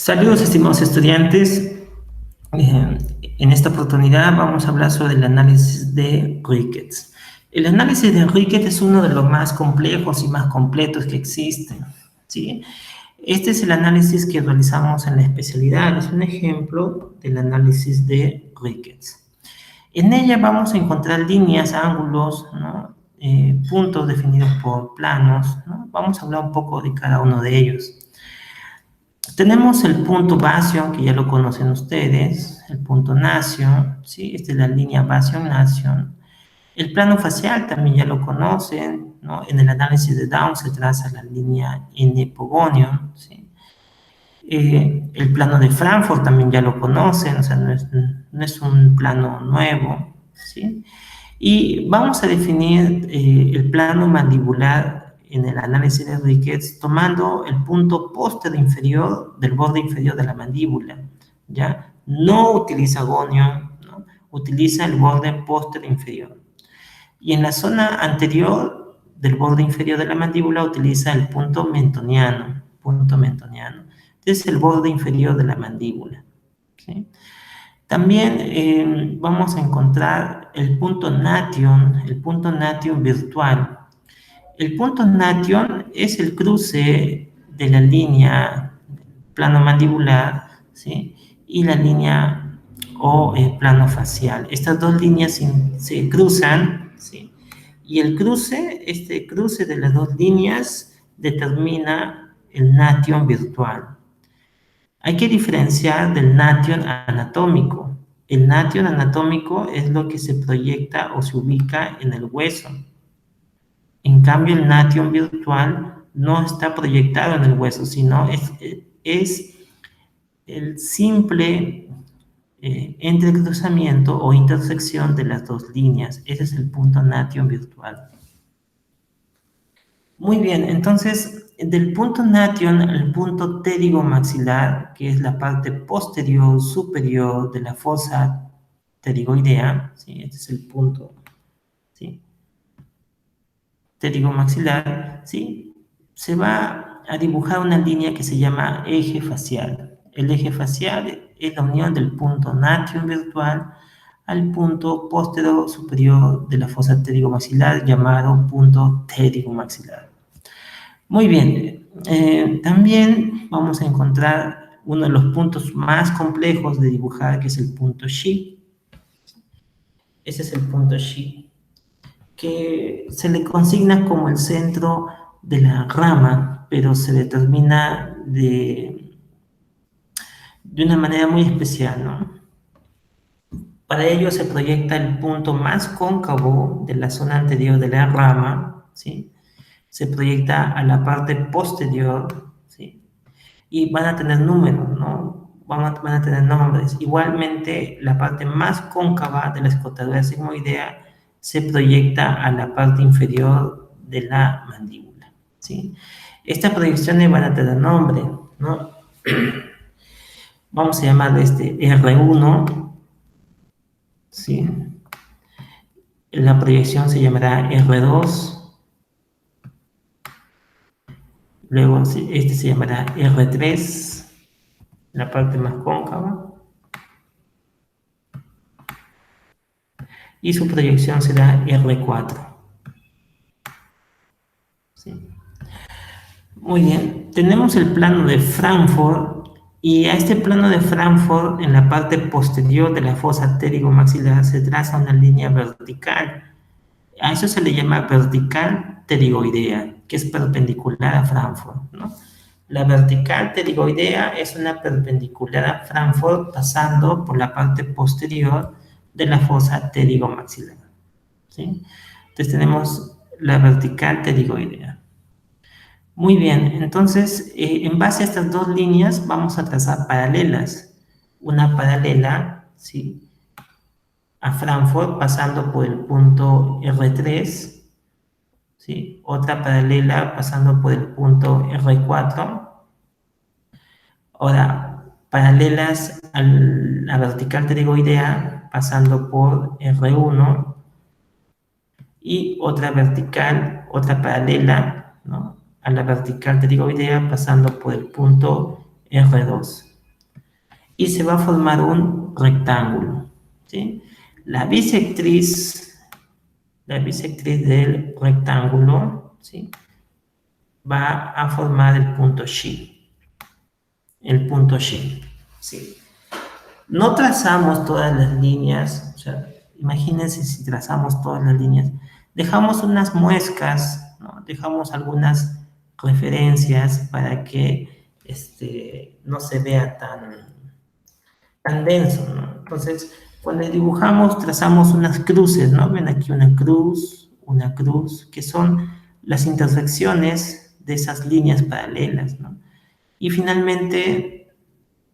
Saludos, estimados estudiantes. En esta oportunidad vamos a hablar sobre el análisis de Ricketts. El análisis de Ricketts es uno de los más complejos y más completos que existen, ¿sí? Este es el análisis que realizamos en la especialidad. Es un ejemplo del análisis de Ricketts. En ella vamos a encontrar líneas, ángulos, ¿no? Puntos definidos por planos, ¿no? Vamos a hablar un poco de cada uno de ellos. Tenemos el punto Bastion, que ya lo conocen ustedes, el punto Nasion, ¿sí? Esta es la línea Bastion-Nasion. El plano facial también ya lo conocen, ¿no? En el análisis de Down se traza la línea N-Pogonium, ¿sí? El plano de Frankfurt también ya lo conocen, o sea, no es un plano nuevo, ¿sí? Y vamos a definir el plano mandibular en el análisis de Ricketts tomando el punto póstero inferior del borde inferior de la mandíbula, ¿ya? No utiliza gonio, ¿no? Utiliza el borde póstero inferior. Y en la zona anterior del borde inferior de la mandíbula utiliza el punto mentoniano, es el borde inferior de la mandíbula, ¿sí? También vamos a encontrar el punto nation virtual. El punto nation es el cruce de la línea plano mandibular, ¿sí? Y la línea o plano facial. Estas dos líneas se cruzan, ¿sí? Y este cruce de las dos líneas determina el nation virtual. Hay que diferenciar del nation anatómico. El nation anatómico es lo que se proyecta o se ubica en el hueso. En cambio, el nation virtual no está proyectado en el hueso, sino es el simple entrecruzamiento o intersección de las dos líneas. Ese es el punto nation virtual. Muy bien, entonces, del punto nation al punto pterigomaxilar, que es la parte posterior superior de la fosa pterigoidea, ¿sí? Este es el punto, ¿sí? Pterigomaxilar, ¿sí? Se va a dibujar una línea que se llama eje facial. El eje facial es la unión del punto nation virtual al punto posterior superior de la fosa pterigomaxilar, llamado punto pterigomaxilar. Muy bien, también vamos a encontrar uno de los puntos más complejos de dibujar, que es el punto Xi. Ese es el punto Xi, que se le consigna como el centro de la rama, pero se determina de una manera muy especial, ¿no? Para ello se proyecta el punto más cóncavo de la zona anterior de la rama, ¿sí? Se proyecta a la parte posterior, ¿sí? Y van a tener números, ¿no? Van a tener nombres. Igualmente, la parte más cóncava de la escotadura sigmoidea se proyecta a la parte inferior de la mandíbula, ¿sí? Estas proyecciones van a tener nombre, ¿no? Vamos a llamarle R1, ¿sí? La proyección se llamará R2. Luego este se llamará R3, la parte más cóncava. Y su proyección será R4. ¿Sí? Muy bien, tenemos el plano de Frankfurt, y a este plano de Frankfurt, en la parte posterior de la fosa pterigomaxilar, se traza una línea vertical. A eso se le llama vertical pterigoidea, que es perpendicular a Frankfurt, ¿no? La vertical pterigoidea es una perpendicular a Frankfurt pasando por la parte posterior de la fosa pterigomaxilar, ¿sí? Entonces tenemos la vertical pterigoidea. Muy bien, entonces en base a estas dos líneas vamos a trazar paralelas. Una paralela, ¿sí?, a Frankfurt pasando por el punto R3, ¿sí? Otra paralela pasando por el punto R4. Ahora, paralelas a la vertical pterigoidea pasando por R1, y otra vertical, otra paralela, ¿no?, a la vertical pterigoidea pasando por el punto R2. y se va a formar un rectángulo, ¿sí? La bisectriz del rectángulo, ¿sí?, va a formar el punto G. ¿Sí? No trazamos todas las líneas, o sea, imagínense si trazamos todas las líneas, dejamos unas muescas, ¿no? Dejamos algunas referencias para que no se vea tan denso, ¿no? Entonces, cuando dibujamos, trazamos unas cruces, ¿no? Ven aquí una cruz, que son las intersecciones de esas líneas paralelas, ¿no? Y finalmente,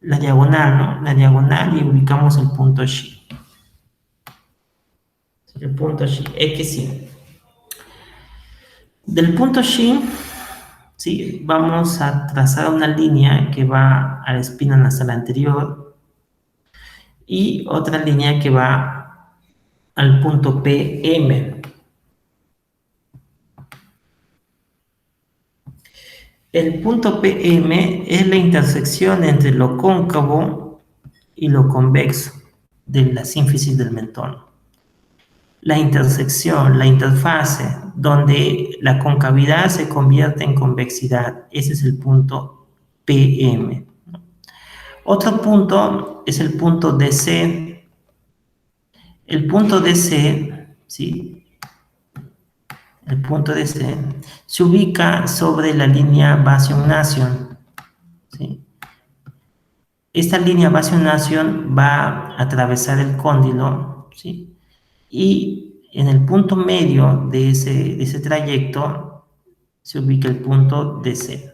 la diagonal, ¿no? La diagonal, y ubicamos el punto G. El punto G, X, Y. Del punto G, ¿sí?, vamos a trazar una línea que va a la espina nasal anterior y otra línea que va al punto PM. El punto PM es la intersección entre lo cóncavo y lo convexo de la sínfisis del mentón. La intersección, la interfase, donde la concavidad se convierte en convexidad, ese es el punto PM. Otro punto es el punto DC. El punto DC, ¿sí?, el punto DC se ubica sobre la línea Bastion-Nation, ¿sí? Esta línea Bastion-Nation va a atravesar el cóndilo, ¿sí?, y en el punto medio de ese trayecto se ubica el punto DC.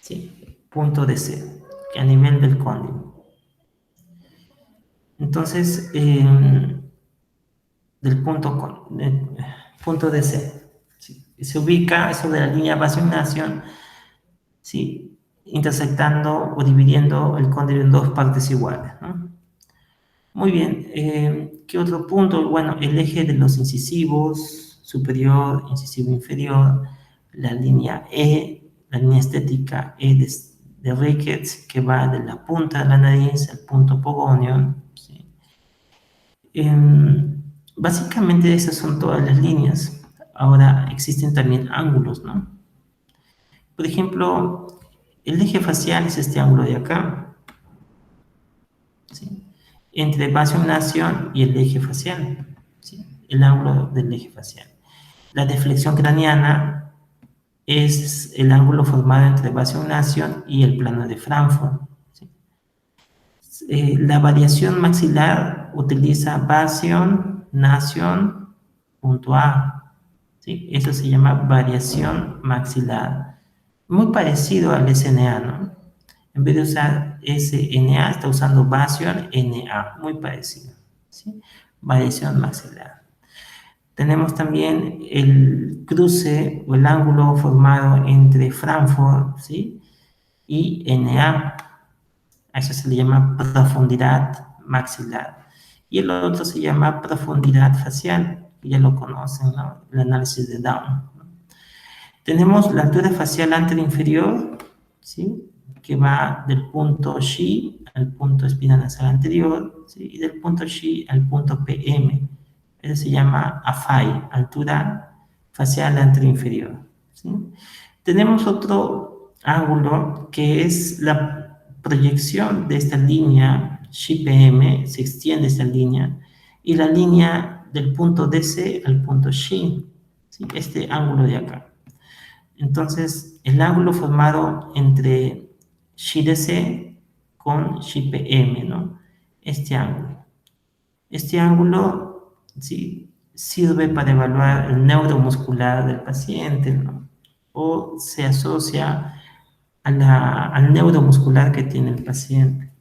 ¿Sí? Punto DC, que a nivel del cóndilo. Entonces, del punto DC, ¿sí?, se ubica sobre la línea Bastion-Nation, ¿sí?, intersectando o dividiendo el cóndilo en dos partes iguales, ¿no? Muy bien, ¿qué otro punto? Bueno, el eje de los incisivos, superior, incisivo inferior, la línea E, la línea estética E de Ricketts, que va de la punta de la nariz al punto Pogonion, ¿sí? Básicamente esas son todas las líneas. Ahora existen también ángulos, ¿no? Por ejemplo, el eje facial es este ángulo de acá, ¿sí?, entre Bastion-Nation y el eje facial, ¿sí?, el ángulo del eje facial. La deflexión craneana es el ángulo formado entre Bastion-Nation y el plano de Frankfurt, ¿sí? La variación maxilar utiliza Bastion-Nation punto A, ¿sí? Eso se llama variación maxilar, muy parecido al SNA, ¿no? En vez de usar SNA, está usando Bastion-NA, muy parecido, ¿sí? Variación maxilar. Tenemos también el cruce o el ángulo formado entre Frankfurt, ¿sí?, y NA. A eso se le llama profundidad maxilar. Y el otro se llama profundidad facial, que ya lo conocen, ¿no?, el análisis de Down. Tenemos la altura facial anterior-inferior, ¿sí?, que va del punto G al punto espina nasal anterior, ¿sí?, y del punto G al punto PM. Eso se llama AFI, altura facial anterior-inferior, ¿sí? Tenemos otro ángulo que es la proyección de esta línea GPM, se extiende esta línea, y la línea del punto DC al punto G, ¿sí?, este ángulo de acá. Entonces, el ángulo formado entre GDC con GPM, ¿no?, este ángulo, ¿sí?, sirve para evaluar el neuromuscular del paciente, ¿no?, o se asocia al neuromuscular que tiene el paciente.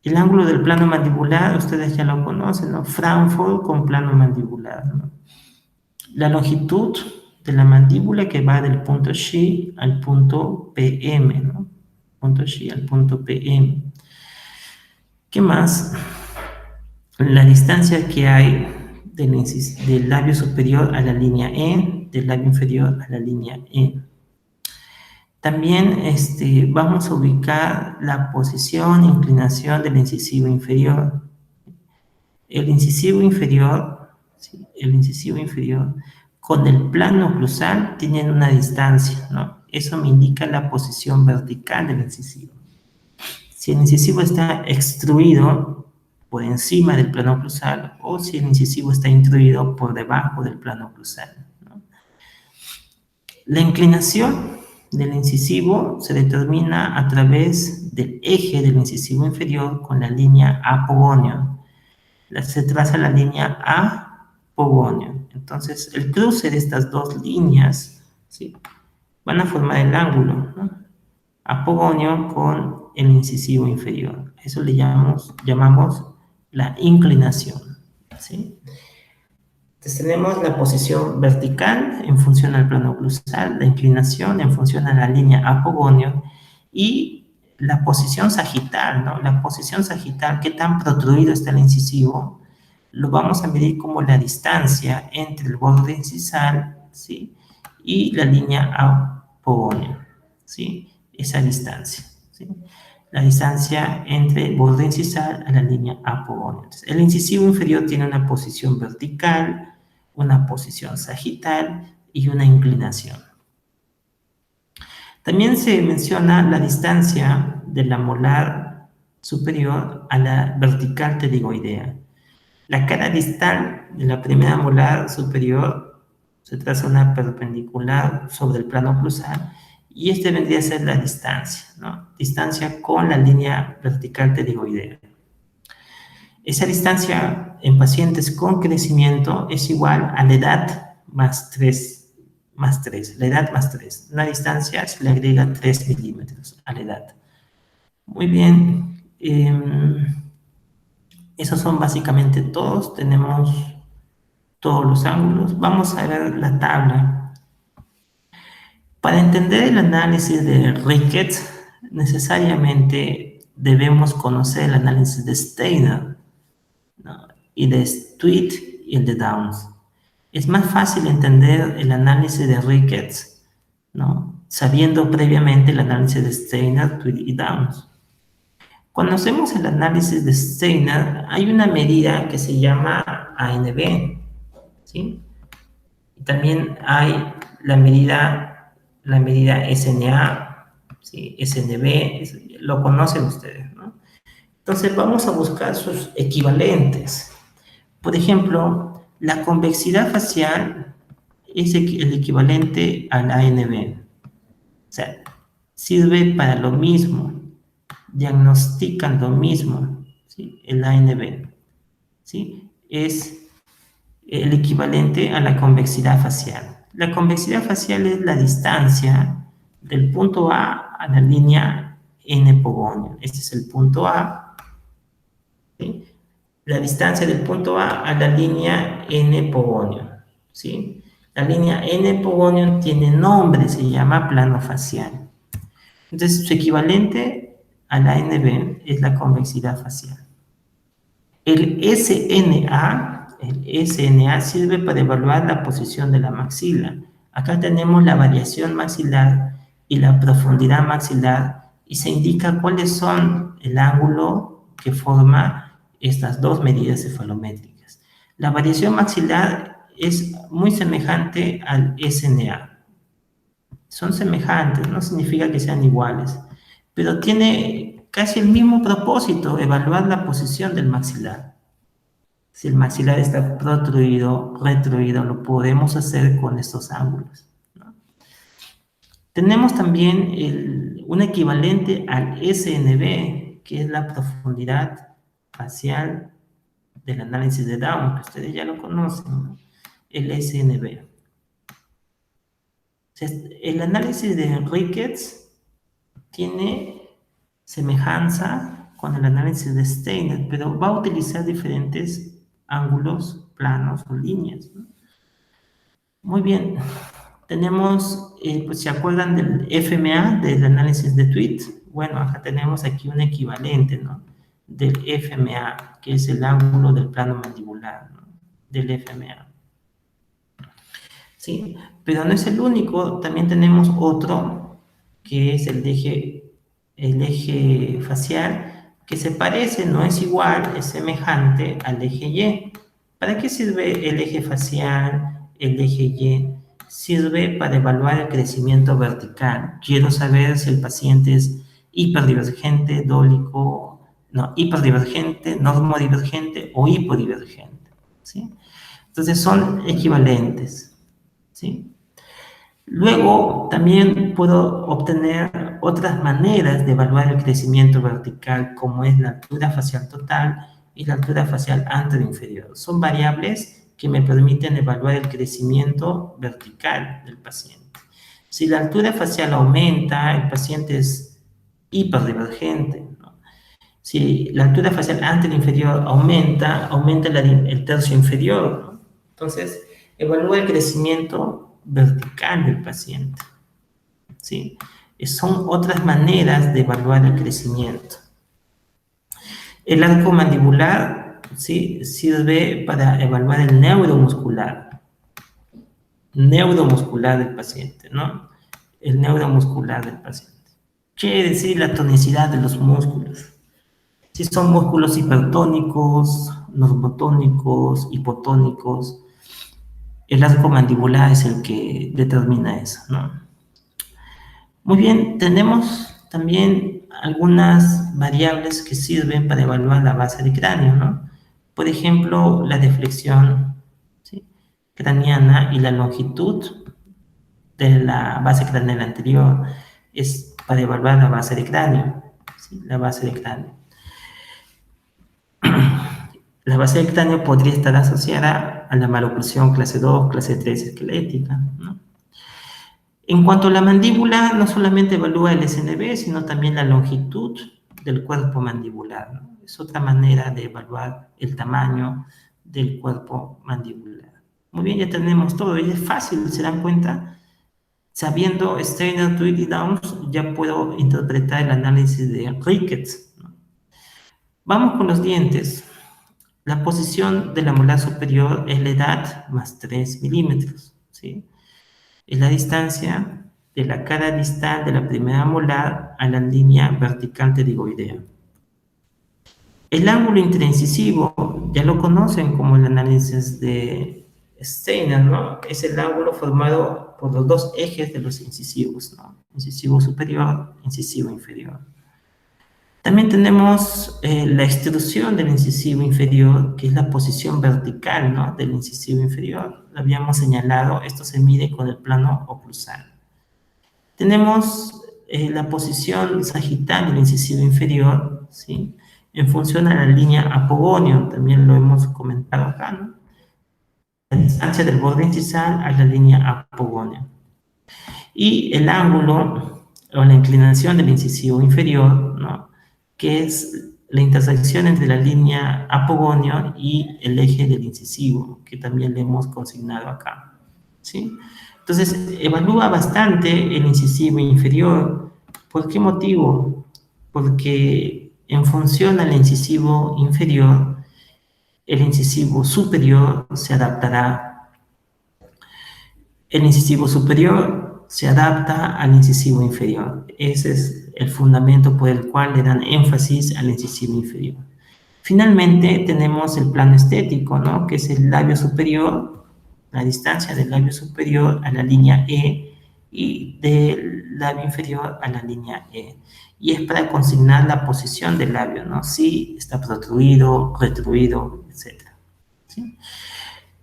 El ángulo del plano mandibular, ustedes ya lo conocen, ¿no?, Frankfurt con plano mandibular, ¿no? La longitud de la mandíbula, que va del punto G al punto PM, ¿no? Punto G al punto PM. ¿Qué más? La distancia que hay del labio superior a la línea E, del labio inferior a la línea E. También vamos a ubicar la posición e inclinación del incisivo inferior. El incisivo inferior, ¿sí? El incisivo inferior con el plano oclusal tienen una distancia, ¿no? Eso me indica la posición vertical del incisivo. Si el incisivo está extruido por encima del plano oclusal o si el incisivo está intruido por debajo del plano oclusal, ¿no? La inclinación del incisivo se determina a través del eje del incisivo inferior con la línea apogonio. Se traza la línea apogonio. Entonces, el cruce de estas dos líneas, ¿sí?, van a formar el ángulo, ¿no?, apogonio con el incisivo inferior. Eso le llamamos la inclinación, ¿sí? Entonces tenemos la posición vertical en función al plano oclusal, la inclinación en función a la línea apogonio y la posición sagital, ¿no? La posición sagital, qué tan protruido está el incisivo, lo vamos a medir como la distancia entre el borde incisal, ¿sí?, y la línea apogonio, ¿sí? Esa distancia, ¿sí? La distancia entre el borde incisal a la línea apogonio. Entonces, el incisivo inferior tiene una posición vertical, una posición sagital y una inclinación. También se menciona la distancia de la molar superior a la vertical pterigoidea. La cara distal de la primera molar superior se traza una perpendicular sobre el plano oclusal y este vendría a ser la distancia, ¿no? Distancia con la línea vertical pterigoidea. Esa distancia en pacientes con crecimiento es igual a la edad más 3, la edad más 3. Una distancia se le agrega 3 milímetros a la edad. Muy bien. Esos son básicamente todos. Tenemos todos los ángulos. Vamos a ver la tabla. Para entender el análisis de Ricketts, necesariamente debemos conocer el análisis de Steiner, ¿no?, y de Tweed y el de Downs. Es más fácil entender el análisis de Ricketts, ¿no?, sabiendo previamente el análisis de Steiner, Tweed y Downs. Cuando hacemos el análisis de Steiner, hay una medida que se llama ANB, ¿sí? Y también hay la medida SNA, ¿sí?, SNB, lo conocen ustedes, ¿no? Entonces vamos a buscar sus equivalentes. Por ejemplo, la convexidad facial es el equivalente al ANB. O sea, sirve para lo mismo, diagnostican lo mismo, ¿sí?, el ANB, ¿sí? Es el equivalente a la convexidad facial. La convexidad facial es la distancia del punto A a la línea N-pogonio. Este es el punto A, ¿sí?, la distancia del punto A a la línea N-pogonio, ¿sí? La línea N-pogonio tiene nombre, se llama plano facial. Entonces, su equivalente a la ANB es la convexidad facial. El SNA sirve para evaluar la posición de la maxila. Acá tenemos la variación maxilar y la profundidad maxilar y se indica cuáles son el ángulo que forma estas dos medidas cefalométricas. La variación maxilar es muy semejante al SNA. Son semejantes, no significa que sean iguales, pero tiene casi el mismo propósito, evaluar la posición del maxilar. Si el maxilar está protruido, retruido, lo podemos hacer con estos ángulos, ¿no? Tenemos también un equivalente al SNB, que es la profundidad facial del análisis de Down, que ustedes ya lo conocen, ¿no?, el SNB. El análisis de Ricketts tiene semejanza con el análisis de Steiner, pero va a utilizar diferentes ángulos, planos o líneas, ¿no? Muy bien, tenemos, pues se acuerdan del FMA, del análisis de Tweed. Bueno, acá tenemos aquí un equivalente, ¿no?, del FMA, que es el ángulo del plano mandibular, ¿no?, del FMA. Sí, pero no es el único, también tenemos otro que es el eje facial, que se parece, no es igual, es semejante al eje Y. ¿Para qué sirve el eje facial, el eje Y? Sirve para evaluar el crecimiento vertical. Quiero saber si el paciente es hiperdivergente, dólico, no, hiperdivergente, normodivergente o hipodivergente, ¿sí? Entonces son equivalentes, ¿sí? Luego también puedo obtener otras maneras de evaluar el crecimiento vertical, como es la altura facial total y la altura facial anteroinferior. Son variables que me permiten evaluar el crecimiento vertical del paciente. Si la altura facial aumenta, el paciente es hiperdivergente, ¿no? Si la altura facial anteroinferior aumenta, aumenta el tercio inferior, ¿no? Entonces, evalúa el crecimiento vertical del paciente, ¿sí? Son otras maneras de evaluar el crecimiento. El arco mandibular, ¿sí?, sirve para evaluar el neuromuscular del paciente, ¿no? El neuromuscular del paciente. Quiere decir la tonicidad de los músculos. Si son músculos hipertónicos, normotónicos, hipotónicos, el arco mandibular es el que determina eso, ¿no? Muy bien, tenemos también algunas variables que sirven para evaluar la base del cráneo, ¿no? Por ejemplo, la deflexión, ¿sí?, craneana y la longitud de la base craneal anterior es para evaluar la base del cráneo, ¿sí?, la base del cráneo. La base del cráneo podría estar asociada a la maloclusión clase 2, clase 3 esquelética, ¿no? En cuanto a la mandíbula, no solamente evalúa el SNB, sino también la longitud del cuerpo mandibular, ¿no? Es otra manera de evaluar el tamaño del cuerpo mandibular. Muy bien, ya tenemos todo, y es fácil, ¿se dan cuenta? Sabiendo Steiner, Tweed y Downs, ya puedo interpretar el análisis de Ricketts, ¿no? Vamos con los dientes. La posición de la molar superior es la edad más 3 milímetros, ¿sí? Es la distancia de la cara distal de la primera molar a la línea vertical pterigoidea. El ángulo interincisivo, ya lo conocen como el análisis de Steiner, ¿no? Es el ángulo formado por los dos ejes de los incisivos, ¿no? Incisivo superior, incisivo inferior. También tenemos la extrusión del incisivo inferior, que es la posición vertical, ¿no?, del incisivo inferior. Lo habíamos señalado, esto se mide con el plano oclusal. Tenemos la posición sagital del incisivo inferior, ¿sí?, en función a la línea apogonio, también lo hemos comentado acá, ¿no? La distancia del borde incisal a la línea apogonio. Y el ángulo o la inclinación del incisivo inferior, ¿no?, que es la intersección entre la línea apogonio y el eje del incisivo, que también le hemos consignado acá, ¿sí? Entonces, evalúa bastante el incisivo inferior. ¿Por qué motivo? Porque en función al incisivo inferior, el incisivo superior se adaptará. El incisivo superior se adapta al incisivo inferior. Ese es el fundamento por el cual le dan énfasis al incisivo inferior. Finalmente tenemos el plano estético, ¿no?, que es el labio superior, la distancia del labio superior a la línea E y del labio inferior a la línea E. Y es para consignar la posición del labio, ¿no?, si está protruido, retruido, etc. ¿Sí?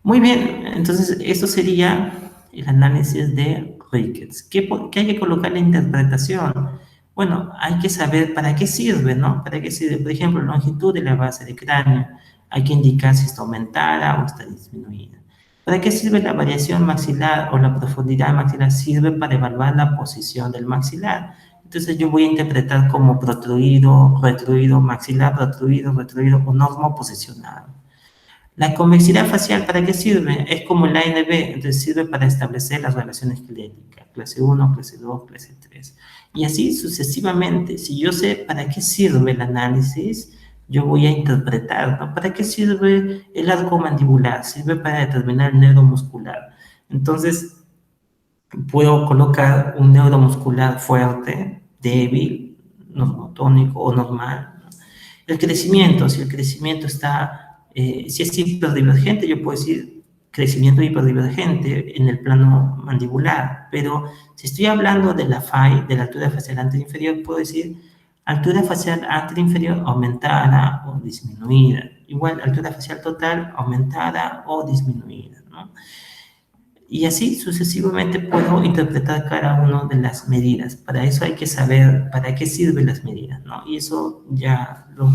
Muy bien, entonces esto sería el análisis de Ricketts. ¿Qué hay que colocar en la interpretación? Bueno, hay que saber para qué sirve, ¿no? ¿Para qué sirve? Por ejemplo, longitud de la base del cráneo. Hay que indicar si está aumentada o está disminuida. ¿Para qué sirve la variación maxilar o la profundidad maxilar? Sirve para evaluar la posición del maxilar. Entonces yo voy a interpretar como protruido, retruido, maxilar, protruido, retruido o normo posicionado. La convexidad facial, ¿para qué sirve? Es como el ANB, entonces sirve para establecer las relaciones esqueléticas, clase 1, clase 2, clase 3. Y así sucesivamente. Si yo sé para qué sirve el análisis, yo voy a interpretar, ¿no? ¿Para qué sirve el arco mandibular? Sirve para determinar el neuromuscular. Entonces, puedo colocar un neuromuscular fuerte, débil, normotónico o normal, ¿no? El crecimiento, si el crecimiento está, si es hiperdivergente, yo puedo decir crecimiento hiperdivergente en el plano mandibular, pero si estoy hablando de la FAI, de la altura facial anterior inferior, puedo decir altura facial anterior inferior aumentada o disminuida, igual altura facial total aumentada o disminuida, ¿no? Y así sucesivamente puedo interpretar cada una de las medidas. Para eso hay que saber para qué sirven las medidas, ¿no? Y eso ya lo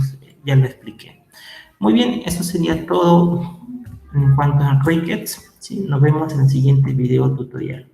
expliqué. Muy bien, eso sería todo en cuanto a crickets. ¿Sí? Nos vemos en el siguiente video tutorial.